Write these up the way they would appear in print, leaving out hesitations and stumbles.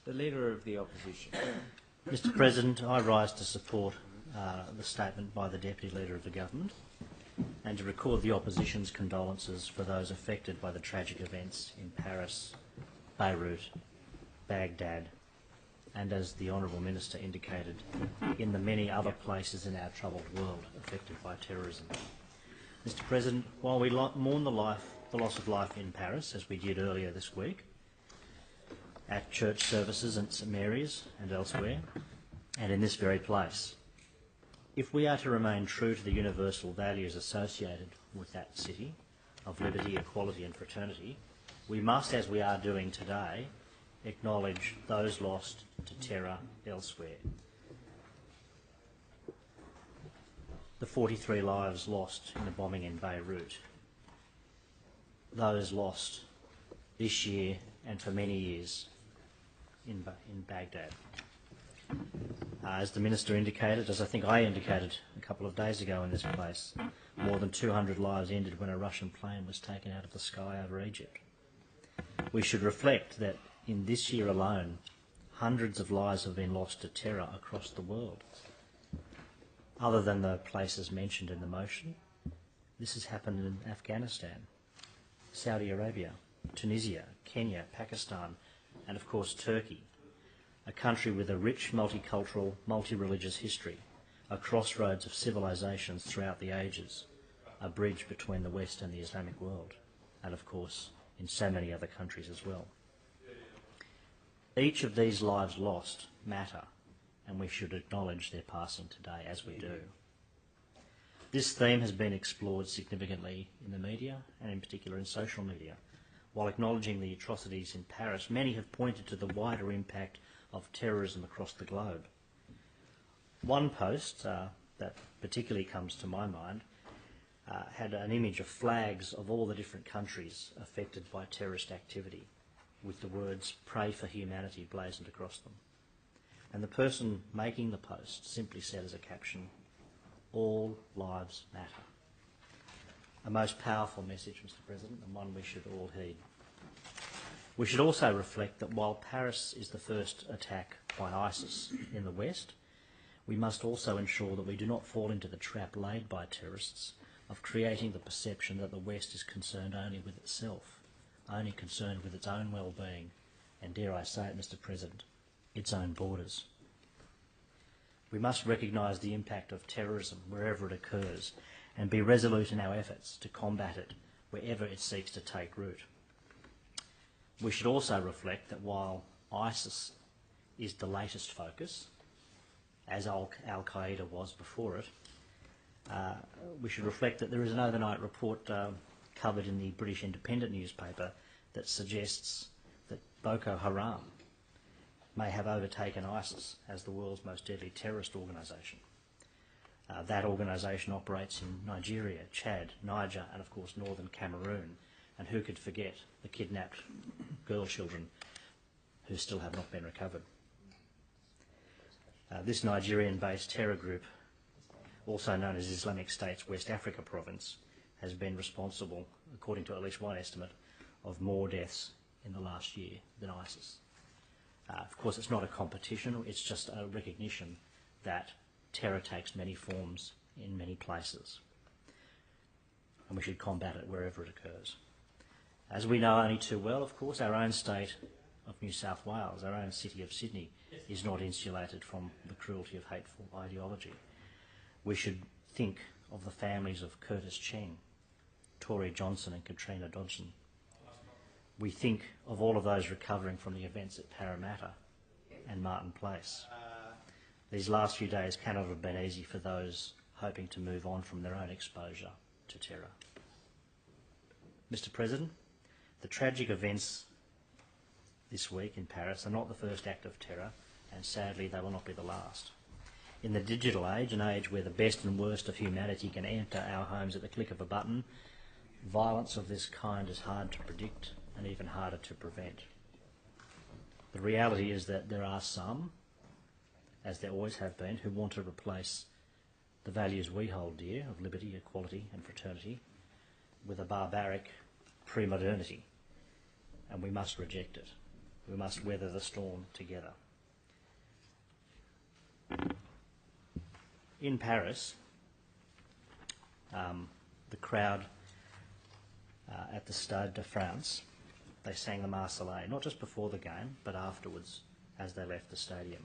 The Leader of the Opposition. Mr President, I rise to support the statement by the Deputy Leader of the Government and to record the Opposition's condolences for those affected by the tragic events in Paris, Beirut, Baghdad and, as the Honourable Minister indicated, in the many other places in our troubled world affected by terrorism. Mr President, while we mourn the loss of life in Paris, as we did earlier this week, at church services in St Mary's and elsewhere, and in this very place, if we are to remain true to the universal values associated with that city of liberty, equality and fraternity, we must, as we are doing today, acknowledge those lost to terror elsewhere. The 43 lives lost in the bombing in Beirut, those lost this year and for many years in Baghdad. As the Minister indicated, as I think I indicated a couple of days ago in this place, more than 200 lives ended when a Russian plane was taken out of the sky over Egypt. We should reflect that in this year alone, hundreds of lives have been lost to terror across the world. Other than the places mentioned in the motion, this has happened in Afghanistan, Saudi Arabia, Tunisia, Kenya, Pakistan, and of course Turkey, a country with a rich multicultural, multi-religious history, a crossroads of civilisations throughout the ages, a bridge between the West and the Islamic world, and of course in so many other countries as well. Each of these lives lost matter, and we should acknowledge their passing today, as we do. This theme has been explored significantly in the media, and in particular in social media. While acknowledging the atrocities in Paris, many have pointed to the wider impact of terrorism across the globe. One post that particularly comes to my mind had an image of flags of all the different countries affected by terrorist activity, with the words "Pray for Humanity" blazoned across them. And the person making the post simply said as a caption, "All lives matter." A most powerful message, Mr President, and one we should all heed. We should also reflect that while Paris is the first attack by ISIS in the West, we must also ensure that we do not fall into the trap laid by terrorists of creating the perception that the West is concerned only with itself, only concerned with its own well-being, and dare I say it, Mr President, its own borders. We must recognise the impact of terrorism wherever it occurs and be resolute in our efforts to combat it wherever it seeks to take root. We should also reflect that while ISIS is the latest focus, as Al-Qaeda was before it, we should reflect that there is an overnight report covered in the British Independent newspaper that suggests that Boko Haram may have overtaken ISIS as the world's most deadly terrorist organisation. That organisation operates in Nigeria, Chad, Niger and of course northern Cameroon, and who could forget the kidnapped girl children who still have not been recovered. This Nigerian-based terror group, also known as Islamic State's West Africa province, has been responsible, according to at least one estimate, of more deaths in the last year than ISIS. Of course, it's not a competition, it's just a recognition that terror takes many forms in many places, and we should combat it wherever it occurs. As we know only too well, of course, our own state of New South Wales, our own city of Sydney, is not insulated from the cruelty of hateful ideology. We should think of the families of Curtis Cheng, Tory Johnson and Katrina Dodson. We think of all of those recovering from the events at Parramatta and Martin Place. These last few days cannot have been easy for those hoping to move on from their own exposure to terror. Mr President, the tragic events this week in Paris are not the first act of terror, and sadly they will not be the last. In the digital age, an age where the best and worst of humanity can enter our homes at the click of a button, violence of this kind is hard to predict and even harder to prevent. The reality is that there are some, as there always have been, who want to replace the values we hold dear of liberty, equality and fraternity with a barbaric pre-modernity, and we must reject it. We must weather the storm together. In Paris, the crowd at the Stade de France, they sang the Marseillaise, not just before the game, but afterwards as they left the stadium.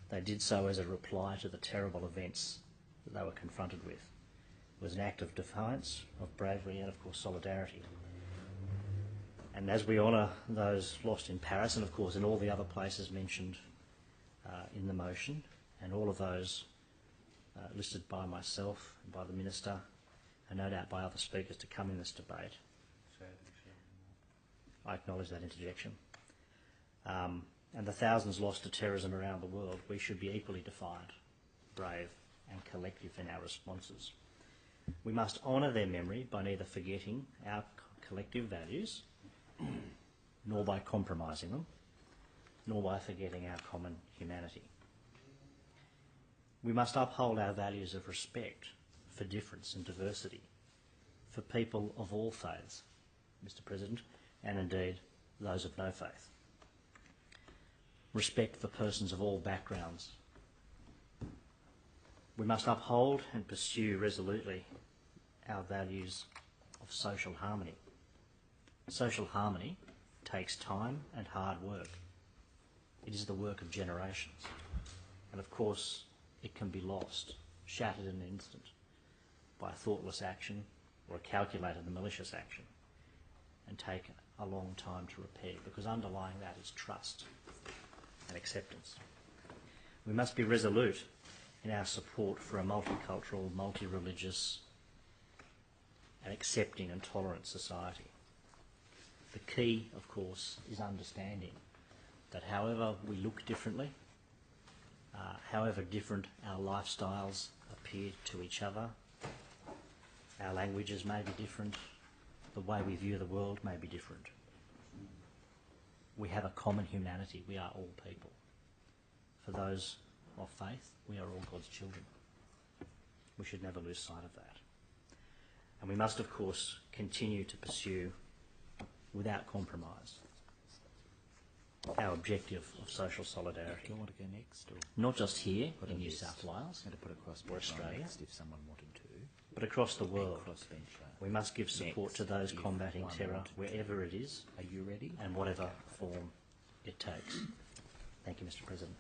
They did so as a reply to the terrible events that they were confronted with. It was an act of defiance, of bravery, and of course solidarity. And as we honour those lost in Paris, and of course in all the other places mentioned in the motion, and all of those listed by myself and by the Minister, and no doubt by other speakers to come in this debate, I acknowledge that interjection. And the thousands lost to terrorism around the world, we should be equally defiant, brave and collective in our responses. We must honour their memory by neither forgetting our collective values, nor by compromising them, nor by forgetting our common humanity. We must uphold our values of respect for difference and diversity, for people of all faiths, Mr. President, and indeed those of no faith. Respect for persons of all backgrounds. We must uphold and pursue resolutely our values of social harmony. Social harmony takes time and hard work. It is the work of generations. And of course, it can be lost, shattered in an instant, by a thoughtless action or a calculated and malicious action, and take a long time to repair, because underlying that is trust and acceptance. We must be resolute in our support for a multicultural, multi-religious and accepting and tolerant society. The key, of course, is understanding that however we look differently, however different our lifestyles appear to each other, our languages may be different, the way we view the world may be different. We have a common humanity. We are all people. For those of faith, we are all God's children. We should never lose sight of that. And we must, of course, continue to pursue, without compromise, our objective of social solidarity. Do you want to go next? Or Not just here in New South Wales I'm going to put a cross or Australia, next if someone wanted to. but across the world. Crossbench. We must give support to those combating one terror wanted to. wherever it is Are you ready? and whatever form it takes. Thank you, Mr. President.